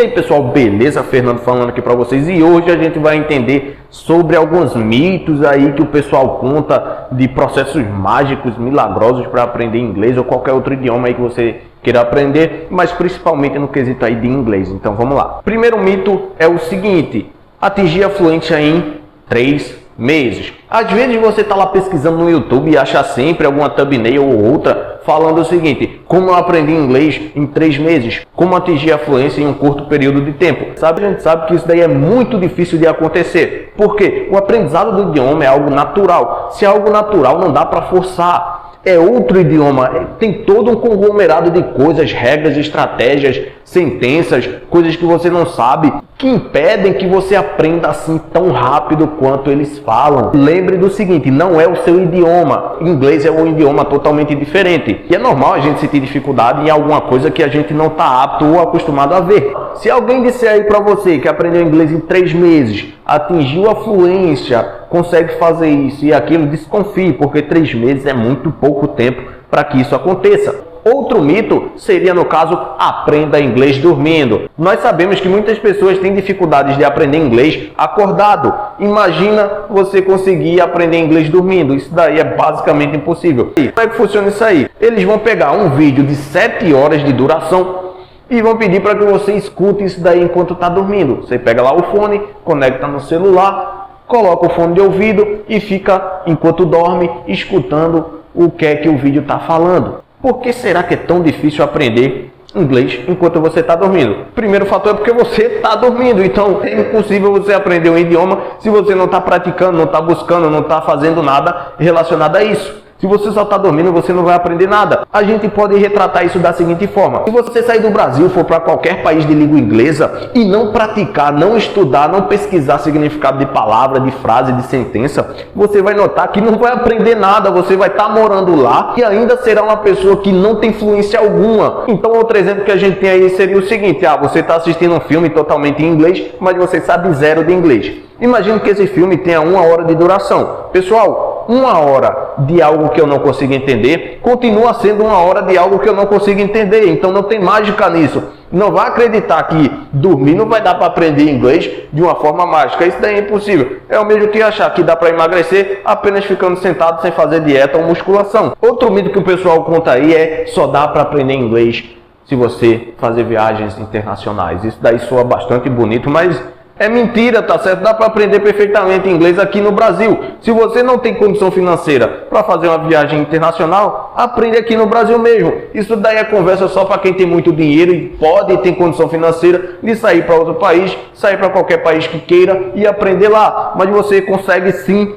E aí pessoal, beleza? Fernando falando aqui para vocês, e hoje a gente vai entender sobre alguns mitos aí que o pessoal conta de processos mágicos, milagrosos para aprender inglês ou qualquer outro idioma aí que você queira aprender, mas principalmente no quesito aí de inglês. Então vamos lá. Primeiro mito é o seguinte: atingir a fluência em 3 meses. Às vezes você está lá pesquisando no YouTube e acha sempre alguma thumbnail ou outra falando o seguinte: como eu aprendi inglês em 3 meses, como atingir a fluência em um curto período de tempo. A gente sabe que isso daí é muito difícil de acontecer. Por quê? O aprendizado do idioma é algo natural. Se é algo natural, não dá para forçar. É outro idioma, tem todo um conglomerado de coisas, regras, estratégias, sentenças, coisas que você não sabe, que impedem que você aprenda assim tão rápido quanto eles falam. Lembre do seguinte: não é o seu idioma. Inglês é um idioma totalmente diferente. E é normal a gente sentir dificuldade em alguma coisa que a gente não está apto ou acostumado a ver. Se alguém disser aí para você que aprendeu inglês em 3 meses, atingiu a fluência, consegue fazer isso e aquilo, desconfie, porque 3 meses é muito pouco tempo para que isso aconteça. Outro mito seria, no caso, aprenda inglês dormindo. Nós sabemos que muitas pessoas têm dificuldades de aprender inglês acordado. Imagina você conseguir aprender inglês dormindo. Isso daí é basicamente impossível. E como é que funciona isso aí? Eles vão pegar um vídeo de 7 horas de duração e vão pedir para que você escute isso daí enquanto está dormindo. Você pega lá o fone, conecta no celular, coloca o fone de ouvido e fica, enquanto dorme, escutando o que é que o vídeo está falando. Por que será que é tão difícil aprender inglês enquanto você está dormindo? Primeiro fator é porque você está dormindo. Então é impossível você aprender um idioma se você não está praticando, não está buscando, não está fazendo nada relacionado a isso. Se você só está dormindo, você não vai aprender nada. A gente pode retratar isso da seguinte forma: se você sair do Brasil e for para qualquer país de língua inglesa e não praticar, não estudar, não pesquisar significado de palavra, de frase, de sentença, você vai notar que não vai aprender nada. Você vai estar morando lá e ainda será uma pessoa que não tem fluência alguma. Então outro exemplo que a gente tem aí seria o seguinte: você está assistindo um filme totalmente em inglês, mas você sabe 0 de inglês. Imagine que esse filme tenha 1 hora de duração. Pessoal, 1 hora de algo que eu não consigo entender continua sendo 1 hora de algo que eu não consigo entender. Então não tem mágica nisso. Não vá acreditar que dormir não vai dar para aprender inglês de uma forma mágica. Isso daí é impossível. É o mesmo que achar que dá para emagrecer apenas ficando sentado sem fazer dieta ou musculação. Outro mito que o pessoal conta aí é: só dá para aprender inglês se você fazer viagens internacionais. Isso daí soa bastante bonito, mas é mentira, tá certo? Dá para aprender perfeitamente inglês aqui no Brasil. Se você não tem condição financeira para fazer uma viagem internacional, aprende aqui no Brasil mesmo. Isso daí é conversa só para quem tem muito dinheiro e pode ter condição financeira de sair para outro país, sair para qualquer país que queira e aprender lá. Mas você consegue sim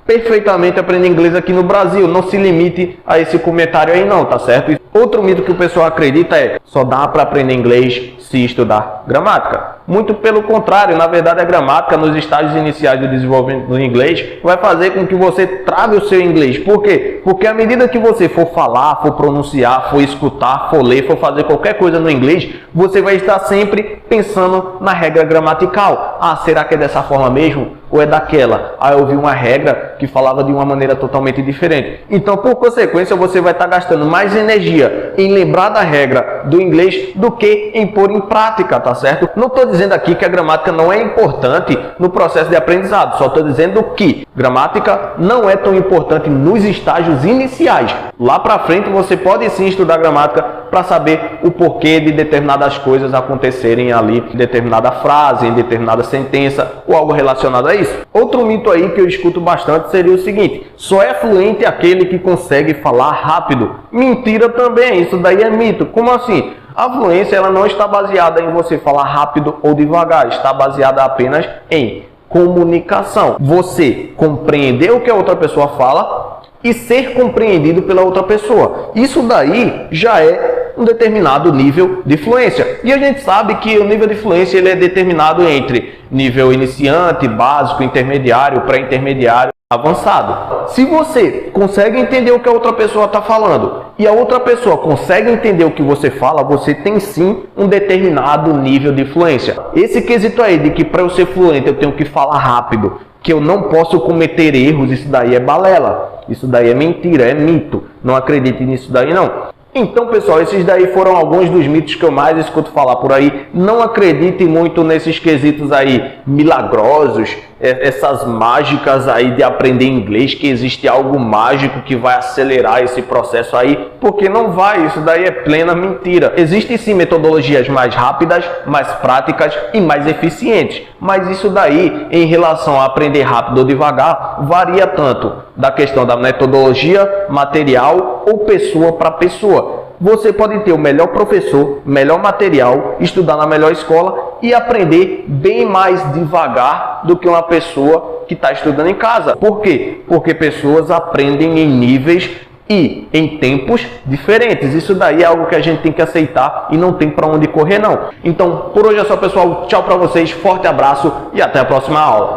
perfeitamente aprender inglês aqui no Brasil. Não se limite a esse comentário aí não, tá certo? Outro mito que o pessoal acredita é: só dá para aprender inglês se estudar gramática. Muito pelo contrário, na verdade a gramática nos estágios iniciais do desenvolvimento do inglês vai fazer com que você trave o seu inglês. Por quê? Porque à medida que você for falar, for pronunciar, for escutar, for ler, for fazer qualquer coisa no inglês, você vai estar sempre pensando na regra gramatical. Ah, será que é dessa forma mesmo? Ou é daquela? Ah, eu vi uma regra que falava de uma maneira totalmente diferente. Então, por consequência, você vai estar gastando mais energia em lembrar da regra do inglês do que em pôr em prática, tá certo? Não estou dizendo aqui que a gramática não é importante no processo de aprendizado, só estou dizendo que gramática não é tão importante nos estágios iniciais. Lá para frente você pode sim estudar gramática para saber o porquê de determinadas coisas acontecerem ali, em determinada frase, em determinada sentença ou algo relacionado a isso. Outro mito aí que eu escuto bastante seria o seguinte: só é fluente aquele que consegue falar rápido. Mentira também, isso daí é mito. Como assim? A fluência ela não está baseada em você falar rápido ou devagar, está baseada apenas em comunicação. Você compreender o que a outra pessoa fala e ser compreendido pela outra pessoa. Isso daí já é um determinado nível de fluência. E a gente sabe que o nível de fluência ele é determinado entre nível iniciante, básico, intermediário, pré-intermediário, avançado. Se você consegue entender o que a outra pessoa está falando e a outra pessoa consegue entender o que você fala, você tem sim um determinado nível de fluência. Esse quesito aí de que para eu ser fluente eu tenho que falar rápido, que eu não posso cometer erros, isso daí é balela. Isso daí é mentira, é mito. Não acredite nisso daí não. Então, pessoal, esses daí foram alguns dos mitos que eu mais escuto falar por aí. Não acreditem muito nesses quesitos aí milagrosos, essas mágicas aí de aprender inglês, que existe algo mágico que vai acelerar esse processo aí, porque não vai, isso daí é plena mentira. Existem sim metodologias mais rápidas, mais práticas e mais eficientes, mas isso daí, em relação a aprender rápido ou devagar, varia tanto da questão da metodologia, material ou pessoa para pessoa. Você pode ter o melhor professor, melhor material, estudar na melhor escola e aprender bem mais devagar do que uma pessoa que está estudando em casa. Por quê? Porque pessoas aprendem em níveis e em tempos diferentes. Isso daí é algo que a gente tem que aceitar e não tem para onde correr não. Então, por hoje é só, pessoal. Tchau para vocês, forte abraço e até a próxima aula.